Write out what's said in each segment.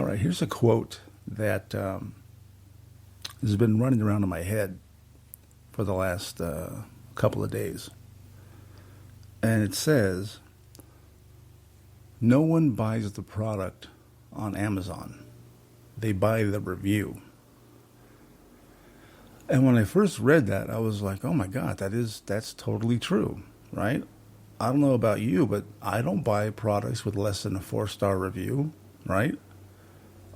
right, here's a quote that has been running around in my head for the last couple of days. And it says, no one buys the product on Amazon. They buy the review. And when I first read that, I was like, oh my God, that's totally true, right? I don't know about you, but I don't buy products with less than a 4-star review, right?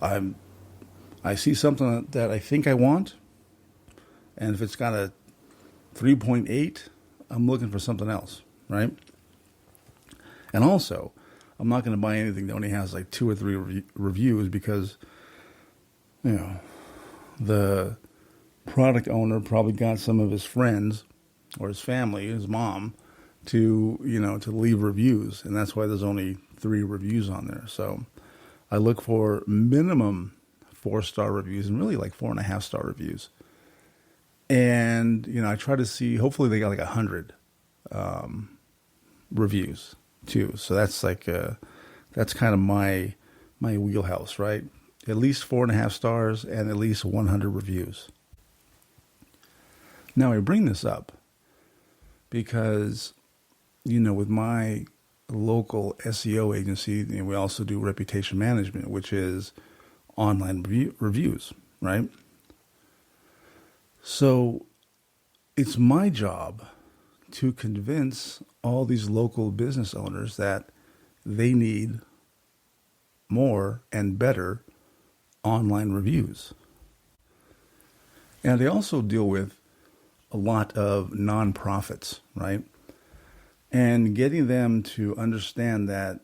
I see something that I think I want, and if it's got a 3.8, I'm looking for something else, right? And also, I'm not going to buy anything that only has like 2 or 3 reviews because, the product owner probably got some of his friends or his family, his mom, to leave reviews, and that's why there's only 3 reviews on there. So I look for minimum 4-star reviews and really like 4.5-star reviews. And, I try to see, hopefully they got like 100 reviews too. So that's like, that's kind of my wheelhouse, right? At least 4.5 stars and at least 100 reviews. Now I bring this up because, with my local SEO agency, we also do reputation management, which is online reviews, right? So it's my job to convince all these local business owners that they need more and better online reviews. And they also deal with a lot of nonprofits, right? And getting them to understand that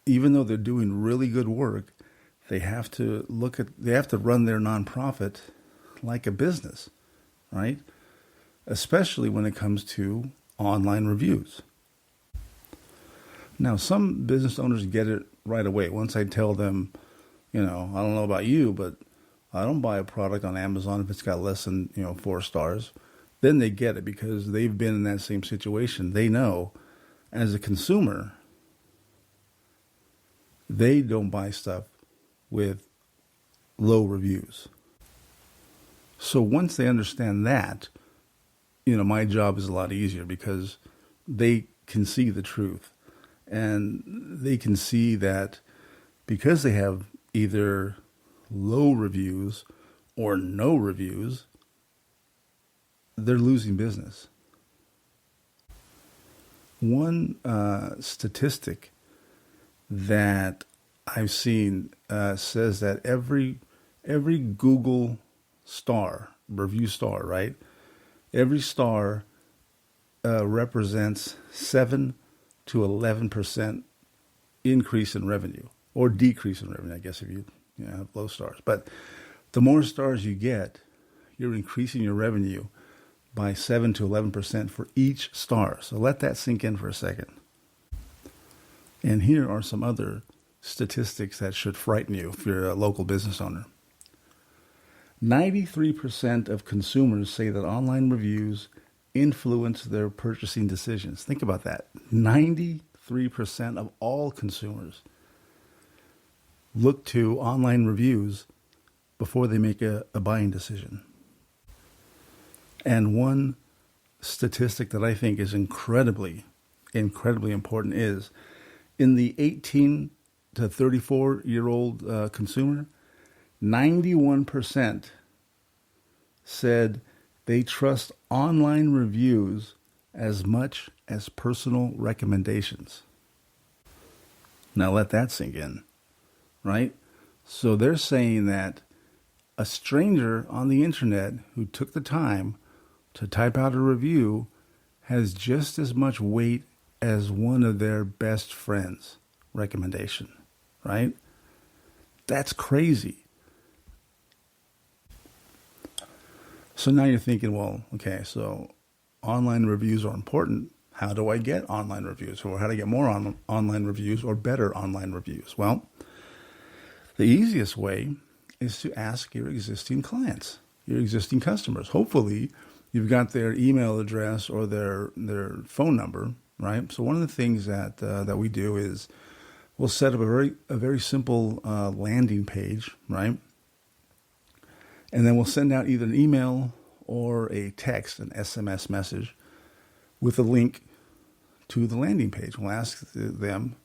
even though they're doing really good work, they have to run their nonprofit like a business, right? Especially when it comes to online reviews. Now, some business owners get it right away. Once I tell them, I don't know about you, but I don't buy a product on Amazon if it's got less than, 4 stars. Then they get it because they've been in that same situation. They know as a consumer, they don't buy stuff with low reviews. So once they understand that, my job is a lot easier because they can see the truth. And they can see that because they have either low reviews or no reviews, they're losing business. One statistic that I've seen says that every Google review star, right? Every star represents 7 to 11% increase in revenue or decrease in revenue, I guess, if you have low stars. But the more stars you get, you're increasing your revenue by 7 to 11% for each star. So let that sink in for a second. And here are some other statistics that should frighten you if you're a local business owner. 93% of consumers say that online reviews influence their purchasing decisions. Think about that. 93% of all consumers look to online reviews before they make a buying decision. And one statistic that I think is incredibly important is in the 18 to 34-year-old consumer, 91% said they trust online reviews as much as personal recommendations. Now let that sink in, right? So they're saying that a stranger on the internet who took the time to type out a review has just as much weight as one of their best friends' recommendation, right? That's crazy. So now you're thinking, well, okay, so online reviews are important. How do I get online reviews? Or how do I get more online reviews or better online reviews? Well, the easiest way is to ask your existing clients, your existing customers. Hopefully, you've got their email address or their phone number, right? So one of the things that we do is We'll set up a very simple landing page, right? And then we'll send out either an email or a text, an SMS message, with a link to the landing page. We'll ask them,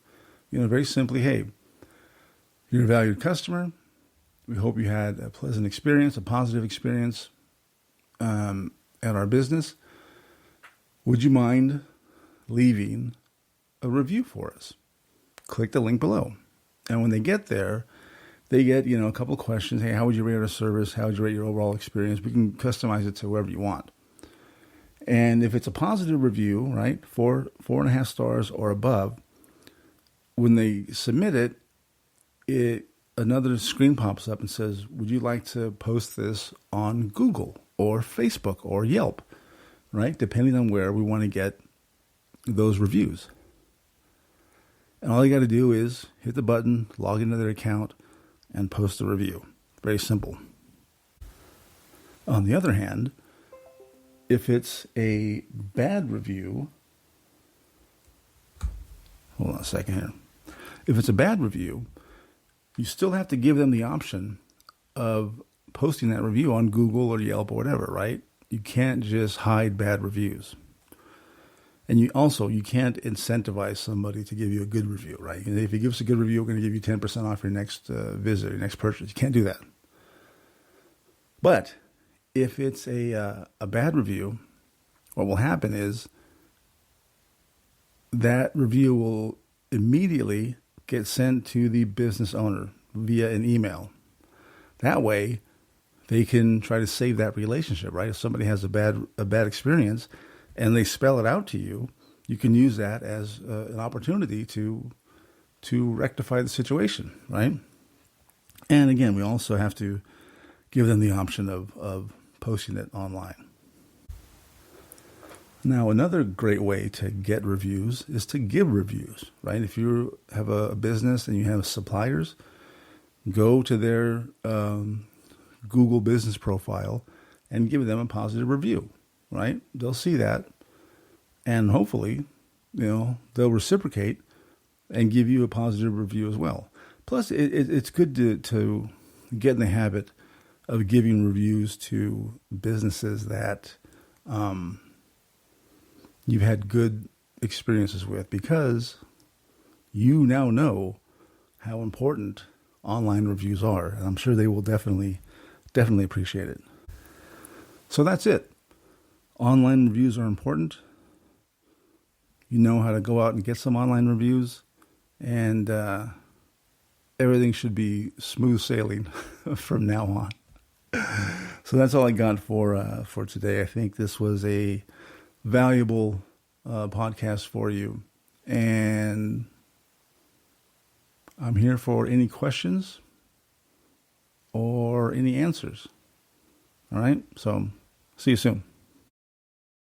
very simply, hey, you're a valued customer. We hope you had a pleasant experience, a positive experience at our business. Would you mind leaving a review for us? Click the link below. And when they get there, they get, a couple of questions. Hey, how would you rate our service? How would you rate your overall experience? We can customize it to whoever you want. And if it's a positive review, right, 4.5 stars or above, when they submit it, another screen pops up and says, would you like to post this on Google or Facebook or Yelp, right? Depending on where we want to get those reviews. And all you got to do is hit the button, log into their account, and post a review. Very simple. On the other hand, if it's a bad review, hold on a second here. If it's a bad review, you still have to give them the option of posting that review on Google or Yelp or whatever, right? You can't just hide bad reviews. And you can't incentivize somebody to give you a good review, right? And if you give us a good review, we're going to give you 10% off your next visit, your next purchase. You can't do that. But if it's a bad review, what will happen is that review will immediately get sent to the business owner via an email. That way, they can try to save that relationship, right? If somebody has a bad experience and they spell it out to you, you can use that as an opportunity to rectify the situation, right? And again, we also have to give them the option of posting it online. Now, another great way to get reviews is to give reviews, right? If you have a business and you have suppliers, go to their Google business profile and give them a positive review, right? They'll see that, and hopefully, they'll reciprocate and give you a positive review as well. Plus, it's good to get in the habit of giving reviews to businesses that you've had good experiences with, because you now know how important online reviews are, and I'm sure they will definitely appreciate it. So that's it. Online reviews are important. You know how to go out and get some online reviews, and everything should be smooth sailing from now on. So that's all I got for today. I think this was a valuable podcast for you, and I'm here for any questions or any answers. All right, so see you soon.